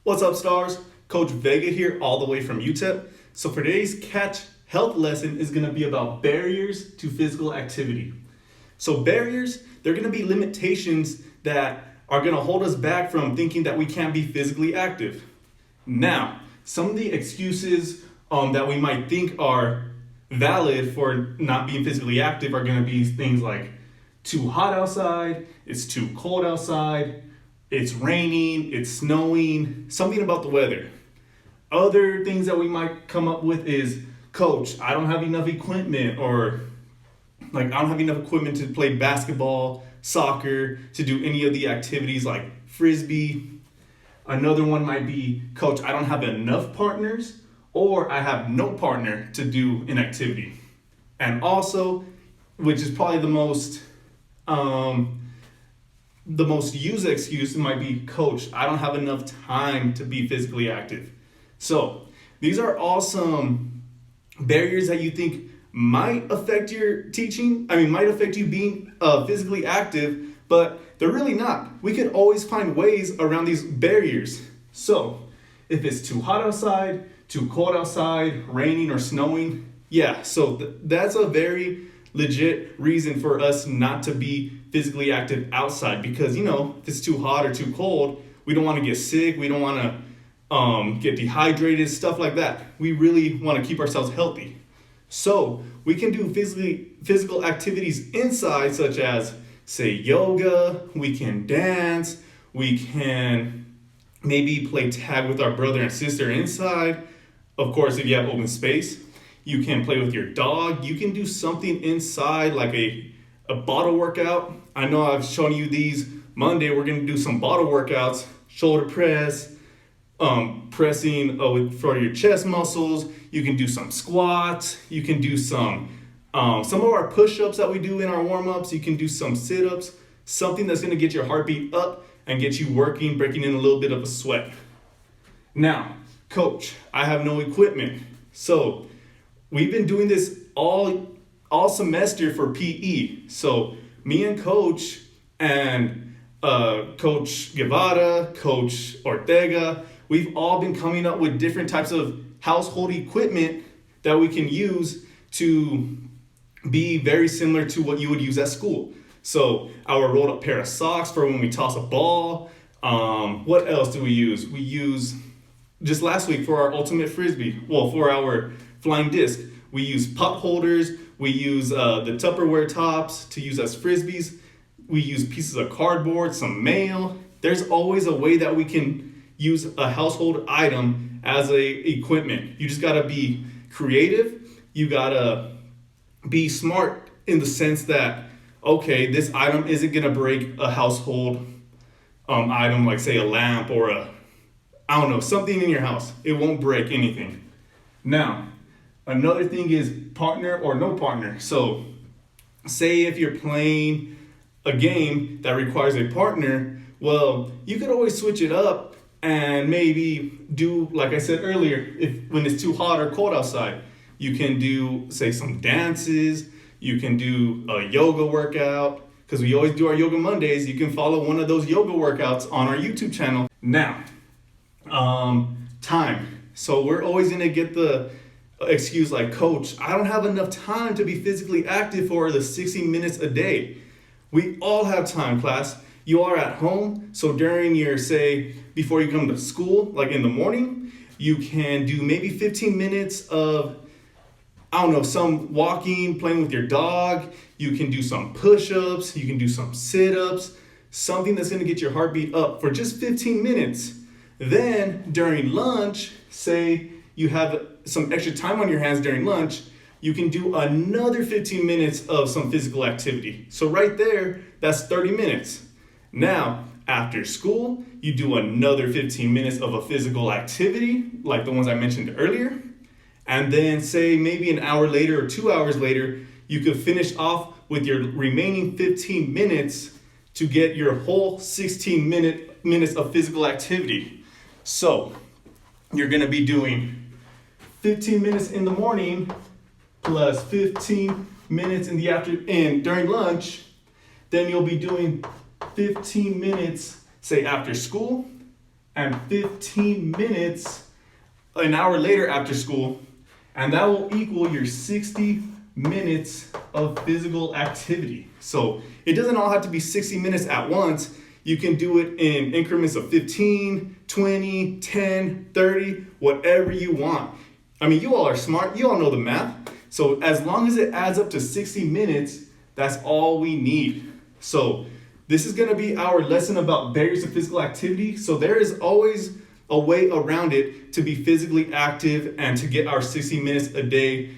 What's up, stars? Coach Vega here, all the way from UTEP. So for today's catch health lesson is going to be about barriers to physical activity. So barriers, they're going to be limitations that are going to hold us back from thinking that we can't be physically active. Now, some of the excuses that we might think are valid for not being physically active are going to be things like too hot outside, it's too cold outside, it's raining, it's snowing, something about the weather. Other things that we might come up with is, Coach, I don't have enough equipment, or I don't have enough equipment to play basketball, soccer, to do any of the activities like frisbee. Another one might be, Coach, I don't have enough partners, or I have no partner to do an activity. And also, which is probably the most used excuse, might be, Coach, I don't have enough time to be physically active. So these are all some barriers that you think might affect your teaching. Might affect you being physically active, but they're really not. We could always find ways around these barriers. So if it's too hot outside, too cold outside, raining or snowing, so that's a very legit reason for us not to be physically active outside, because if it's too hot or too cold, we don't want to get sick, we don't want to get dehydrated, stuff like that. We really want to keep ourselves healthy. So we can do physical activities inside, such as, say, yoga, we can dance, we can maybe play tag with our brother and sister inside. Of course, if you have open space, you can play with your dog. You can do something inside, like a bottle workout. I know I've shown you these. Monday, we're going to do some bottle workouts, shoulder press, pressing for your chest muscles. You can do some squats. You can do some of our push-ups that we do in our warm-ups. You can do some sit-ups, something that's going to get your heartbeat up and get you working, breaking in a little bit of a sweat. Now, Coach, I have no equipment. So we've been doing this all semester for PE. So me and Coach and Coach Guevara, Coach Ortega, we've all been coming up with different types of household equipment that we can use to be very similar to what you would use at school. So our rolled up pair of socks for when we toss a ball. What else do we use? We use, just last week for our ultimate frisbee, for our flying disc, we use puck holders, we use the Tupperware tops to use as frisbees, we use pieces of cardboard, some mail. There's always a way that we can use a household item as equipment. You just gotta be creative, you gotta be smart in the sense that, okay, this item isn't gonna break a household item, like say a lamp or something in your house. It won't break anything. Now, another thing is partner or no partner. So say if you're playing a game that requires a partner, well, you could always switch it up and maybe do, like I said earlier, when it's too hot or cold outside, you can do, say, some dances, you can do a yoga workout, because we always do our Yoga Mondays. You can follow one of those yoga workouts on our YouTube channel. Now, time. So we're always gonna get the excuse like, Coach, I don't have enough time to be physically active for the 60 minutes a day. We all have time, class. You are at home, so during your, say, before you come to school, like in the morning, you can do maybe 15 minutes of, some walking, playing with your dog. You can do some push-ups, you can do some sit-ups, something that's gonna get your heartbeat up for just 15 minutes. Then during lunch, say you have some extra time on your hands during lunch, you can do another 15 minutes of some physical activity. So right there, that's 30 minutes. Now, after school, you do another 15 minutes of a physical activity, like the ones I mentioned earlier. And then say maybe an hour later or 2 hours later, you could finish off with your remaining 15 minutes to get your whole 16 minutes of physical activity. So you're gonna be doing 15 minutes in the morning plus 15 minutes during lunch. Then you'll be doing 15 minutes, say after school, and 15 minutes an hour later after school, and that will equal your 60 minutes of physical activity. So it doesn't all have to be 60 minutes at once. You can do it in increments of 15, 20, 10, 30, whatever you want. I mean, you all are smart, you all know the math. So as long as it adds up to 60 minutes, that's all we need. So this is gonna be our lesson about barriers to physical activity. So there is always a way around it to be physically active and to get our 60 minutes a day,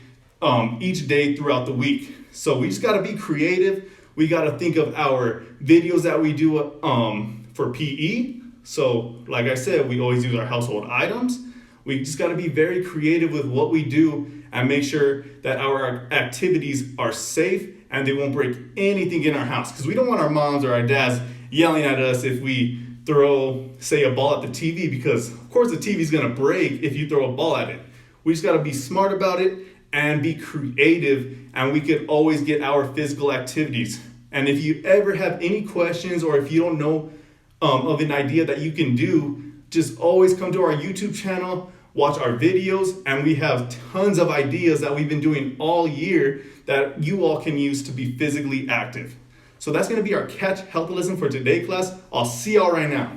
each day throughout the week. So we just gotta be creative. We gotta think of our videos that we do for PE. So like I said, we always use our household items. We just gotta be very creative with what we do and make sure that our activities are safe and they won't break anything in our house. Because we don't want our moms or our dads yelling at us if we throw, say, a ball at the TV, because of course the TV's gonna break if you throw a ball at it. We just gotta be smart about it and be creative, and we could always get our physical activities. And if you ever have any questions, or if you don't know of an idea that you can do, just always come to our YouTube channel, watch our videos, and we have tons of ideas that we've been doing all year that you all can use to be physically active. So that's gonna be our catch health lesson for today, class. I'll see y'all right now.